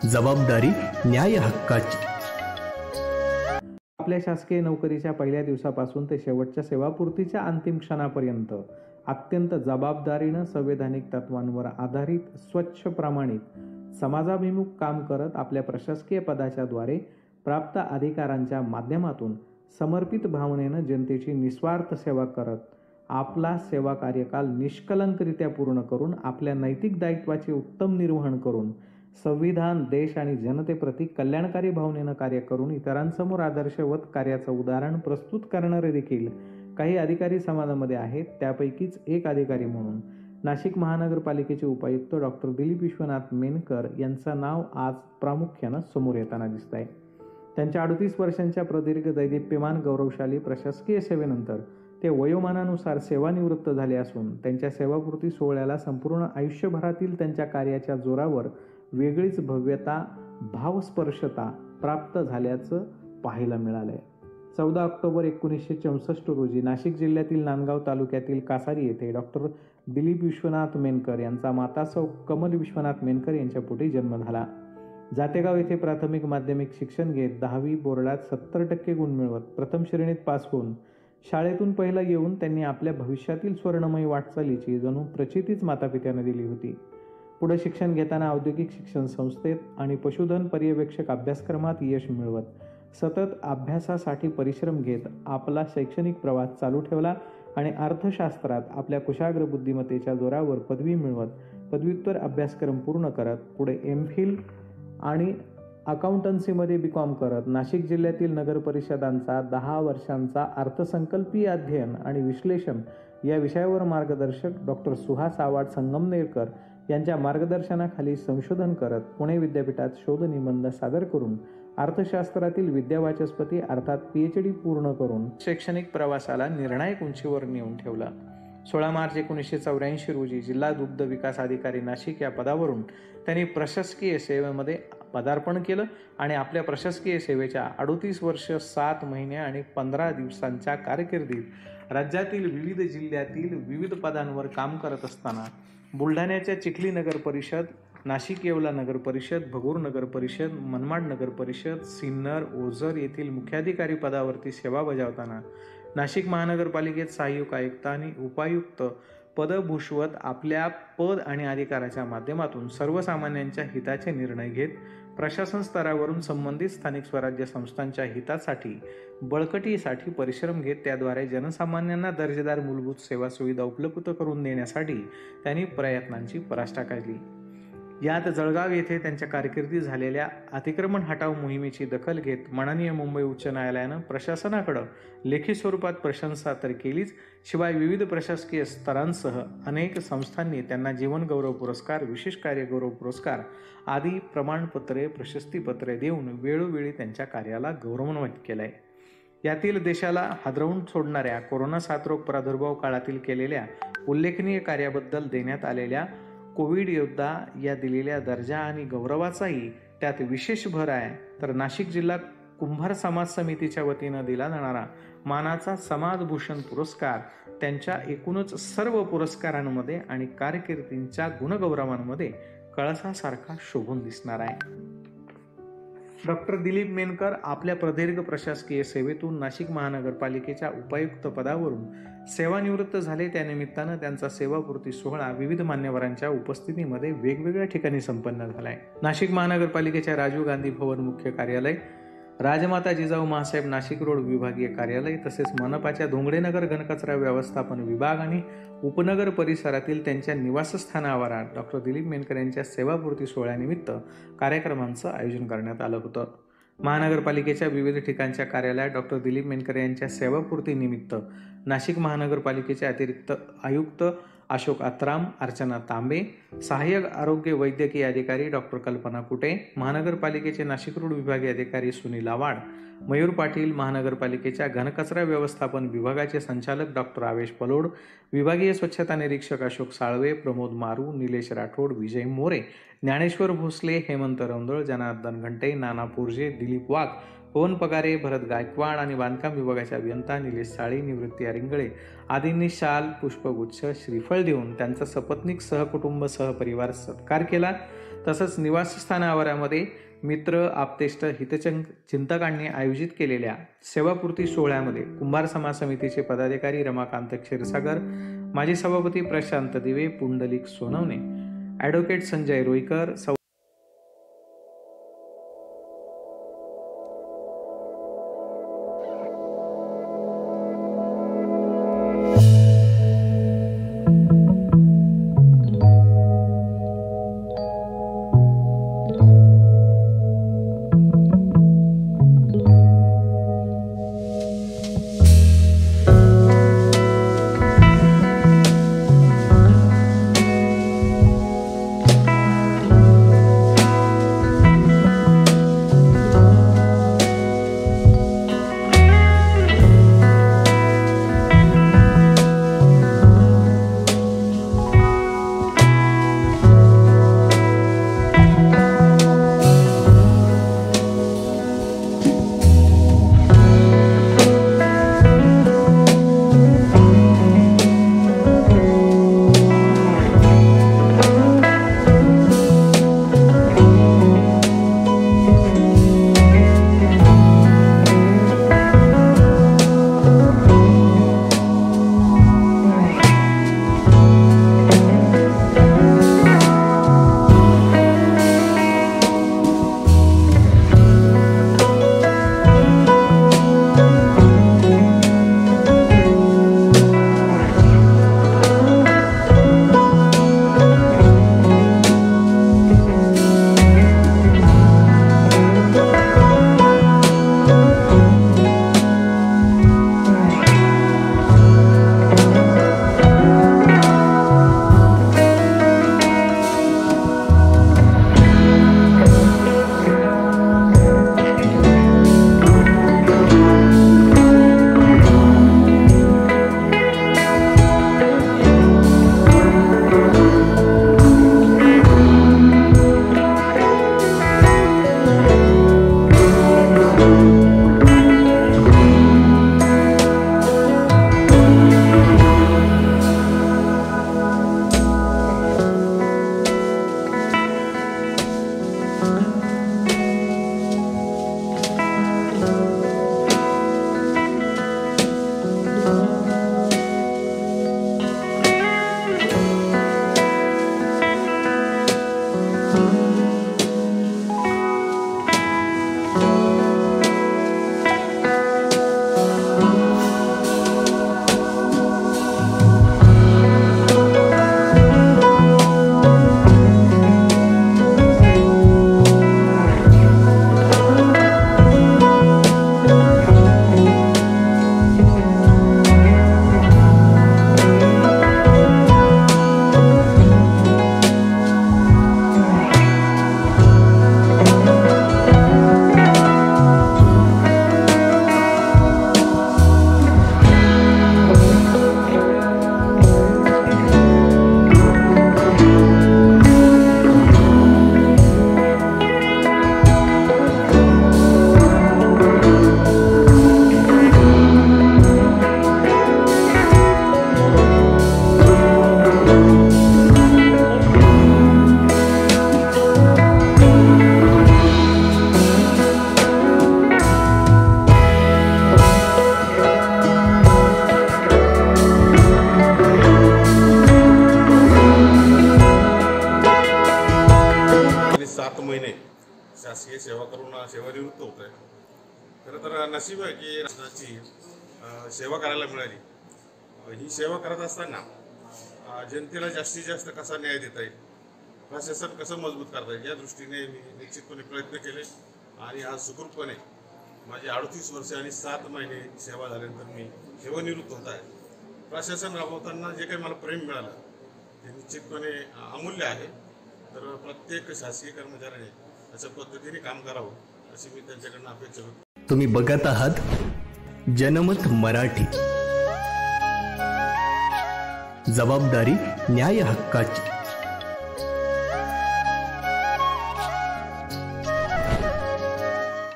जबाबदारी न्याय हक्काची. आपल्या शासकीय नोकरीच्या पहिल्या दिवसापासून ते शेवटच्या सेवापूर्तीच्या अंतिम क्षणापर्यंत अत्यंत जबाबदारीनं संवैधानिक तत्वांवर आधारित स्वच्छ प्रामाणिक समाजाभिमुख काम करत आपल्या प्रशासकीय पदाच्या द्वारे प्राप्त अधिकारांच्या माध्यमातून समर्पित भावनेनं जनतेची निस्वार्थ सेवा करत आपला सेवा कार्यकाल निष्कलंकरित्या पूर्ण करून आपल्या नैतिक दायित्वाचे उत्तम निर्वहन करून संविधान, देश आणि जनतेप्रती कल्याणकारी भावनेनं कार्य करून इतरांसमोर आदर्शवत कार्याचं उदाहरण प्रस्तुत करणारे देखील काही अधिकारी समाजामध्ये आहेत. त्यापैकीच एक अधिकारी म्हणून नाशिक महानगरपालिकेचे उपायुक्त डॉक्टर दिलीप विश्वनाथ मेनकर यांचं नाव आज प्रामुख्यानं समोर येताना दिसत आहे. त्यांच्या 38 वर्षांच्या प्रदीर्घ दैदिप्यमान गौरवशाली प्रशासकीय सेवेनंतर ते वयोमानानुसार सेवानिवृत्त झाले असून त्यांच्या सेवापूर्ती सोहळ्याला संपूर्ण आयुष्यभरातील त्यांच्या कार्याच्या जोरावर वेगळीच भव्यता, भावस्पर्शता प्राप्त झाल्याचं पाहायला मिळालंय. 14 ऑक्टोबर 1964 रोजी नाशिक जिल्ह्यातील नांदगाव तालुक्यातील कासारी येथे डॉक्टर दिलीप विश्वनाथ मेनकर यांचा माता सौ कमल विश्वनाथ मेनकर यांच्या पोटी जन्म झाला. जातेगाव येथे प्राथमिक माध्यमिक शिक्षण घेत 10वी बोर्डात 70% गुण मिळवत प्रथम श्रेणीत पास होऊन शाळेतून पहिला येऊन त्यांनी आपल्या भविष्यातील स्वर्णमय वाटचालीची जणू प्रचितीच मातापित्याने दिली होती. पुढे शिक्षण घेताना औद्योगिक शिक्षण संस्थेत आणि पशुधन पर्यवेक्षक अभ्यासक्रमात यश मिळवत सतत अभ्यासासाठी परिश्रम घेत आपला शैक्षणिक प्रवास चालू ठेवला आणि अर्थशास्त्रात आपल्या कुशाग्र बुद्धिमत्तेच्या जोरावर पदवी मिळवत पदव्युत्तर अभ्यासक्रम पूर्ण करत पुढे एमफिल आणि अकाउंटन्सीमध्ये BCom करत नाशिक जिल्ह्यातील नगर परिषदांचा 10 वर्षांचा अर्थसंकल्पीय अध्ययन आणि विश्लेषण या विषयावर मार्गदर्शक डॉक्टर सुहास आवाड संगमनेरकर यांच्या मार्गदर्शनाखाली संशोधन करत पुणे विद्यापीठात शोध निबंध सादर करून अर्थशास्त्रातील विद्यावाचस्पती अर्थात PhD पूर्ण करून शैक्षणिक प्रवासाला निर्णायक उंचीवर नेऊन ठेवला. 16 मार्च 1984 रोजी जिल्हा दुग्ध विकास अधिकारी नाशिक या पदावरून त्यांनी प्रशासकीय सेवेमध्ये पदार्पण केलं आणि आपल्या प्रशासकीय सेवेच्या 38 वर्ष 7 महिने आणि 15 दिवसांच्या कारकिर्दीत राज्यातील विविध जिल्ह्यातील विविध पदांवर काम करत असताना बुलढाण्याच्या चिखली नगर परिषद, नाशिक येवला नगर परिषद, भगूर नगर परिषद, मनमाड नगर परिषद, सिन्नर, ओझर येथील मुख्याधिकारी पदावरती सेवा बजावताना नाशिक महानगरपालिकेत सहाय्यक आयुक्त आणि उपायुक्त पद भूषवत आपल्या पद आणि अधिकाराच्या माध्यमातून सर्वसामान्यांच्या हिताचे निर्णय घेत प्रशासन स्तरावरून संबंधित स्थानिक स्वराज्य संस्थांच्या हितासाठी बळकटीसाठी परिश्रम घेत त्याद्वारे जनसामान्यांना दर्जेदार मूलभूत सेवा सुविधा उपलब्ध करून देण्यासाठी त्यांनी प्रयत्नांची पराकाष्ठा केली. यात जळगाव येथे त्यांच्या कारकिर्दीत झालेल्या अतिक्रमण हटाव मोहिमेची दखल घेत माननीय मुंबई उच्च न्यायालयानं प्रशासनाकडे लेखी स्वरूपात प्रशंसा तर केलीच, शिवाय विविध प्रशासकीय स्तरांसह अनेक संस्थांनी त्यांना जीवन गौरव पुरस्कार, विशेष कार्य गौरव पुरस्कार आदी प्रमाणपत्रे, प्रशस्तीपत्रे देऊन वेळोवेळी त्यांच्या कार्याला गौरवान्वित केलंय. यातील देशाला हादरवून सोडणाऱ्या कोरोना साथरोग प्रादुर्भाव काळातील केलेल्या उल्लेखनीय कार्याबद्दल देण्यात आलेल्या कोविड योद्धा या दिलेल्या दर्जा आणि गौरवाचाही त्यात विशेष भर आहे. तर नाशिक जिल्हा कुंभार समाज समितीच्या वतीनं दिला जाणारा मानाचा समाजभूषण पुरस्कार त्यांच्या एकूणच सर्व पुरस्कारांमध्ये आणि कारकिर्दींच्या गुणगौरवांमध्ये कळसासारखा शोभून दिसणार आहे. डॉक्टर दिलीप मेनकर आपल्या प्रदीर्घ प्रशासकीय सेवेतून नाशिक महानगरपालिकेच्या उपायुक्त पदावरून सेवानिवृत्त झाले. त्यानिमित्तानं त्यांचा सेवापूर्ती सोहळा विविध मान्यवरांच्या उपस्थितीमध्ये वेगवेगळ्या ठिकाणी संपन्न झालाय. नाशिक महानगरपालिकेच्या राजीव गांधी भवन मुख्य कार्यालय, राजमाता जिजाऊ माँसाहेब नाशिक रोड विभागीय कार्यालय तसेच मनपाच्या धोंगडेनगर घनकचरा व्यवस्थापन विभाग आणि उपनगर परिसरातील त्यांच्या निवासस्थानावर डॉक्टर दिलीप मेनकर यांच्या सेवापूर्ती सोहळ्यानिमित्त कार्यक्रमांचं आयोजन करण्यात आलं होतं. महानगरपालिकेच्या विविध ठिकाणच्या कार्यालयात डॉक्टर दिलीप मेनकर यांच्या सेवापूर्ती निमित्त नाशिक महानगरपालिकेचे अतिरिक्त आयुक्त अशोक अत्राम, अर्चना तांबे, सहाय्यक आरोग्य वैद्यकीय अधिकारी डॉक्टर कल्पना कुटे, महानगरपालिकेचे नाशिक रोड विभागीय अधिकारी सुनील आवाड, मयूर पाटील, महानगरपालिकेच्या घनकचरा व्यवस्थापन विभागाचे संचालक डॉक्टर आवेश पलोड, विभागीय स्वच्छता निरीक्षक अशोक साळवे, प्रमोद मारू, निलेश राठोड, विजय मोरे, ज्ञानेश्वर भोसले, हेमंत रौंदळ, जनार्दन घंटे, नाना पोरजे, दिलीप वाघ, पवन पगारे, भरत गायकवाड आणि बांधकाम विभागाचे अभियंता निलेश साळी, निवृत्ती अरिंगळे आदींनी शाल, पुष्पगुच्छ, श्रीफळ देऊन त्यांचा सपत्नीक सहकुटुंब सहपरिवार सत्कार केला. तसंच निवासस्थान आवारामध्ये मित्र आप्तेष्ट चिंतकांनी आयोजित केलेल्या सेवापूर्ती सोहळ्यामध्ये कुंभार समाज समितीचे पदाधिकारी रमाकांत क्षीरसागर, माजी सभापती प्रशांत दिवे, पुंडलिक सोनवणे, ॲडव्होकेट संजय रोईकर, शासकीय सेवा करून सेवानिवृत्त होत आहे। खरं तर नशीब आहे की राष्ट्राची सेवा करायला मिळाली। ही सेवा करत असताना जनतेला जास्तीत जास्त कसा न्याय देता येईल, प्रशासन कसं मजबूत करता येईल या दृष्टीने मी निश्चितपणे प्रयत्न केले आणि आज सुखरूपपणे माझी 38 वर्ष आणि 7 महिने सेवा झाल्यानंतर मी सेवानिवृत्त होत आहे। प्रशासन राबवताना जे काही मला प्रेम मिळालं ते निश्चितपणे अमूल्य आहे। तर प्रत्येक शासकीय कर्मचाऱ्याने अशा पद्धतीने काम करावं अशी मी त्यांच्याकडून अपेक्षा करतो। तुम्ही बघत आहात जनमत मराठी, जबाबदारी न्याय हक्काची।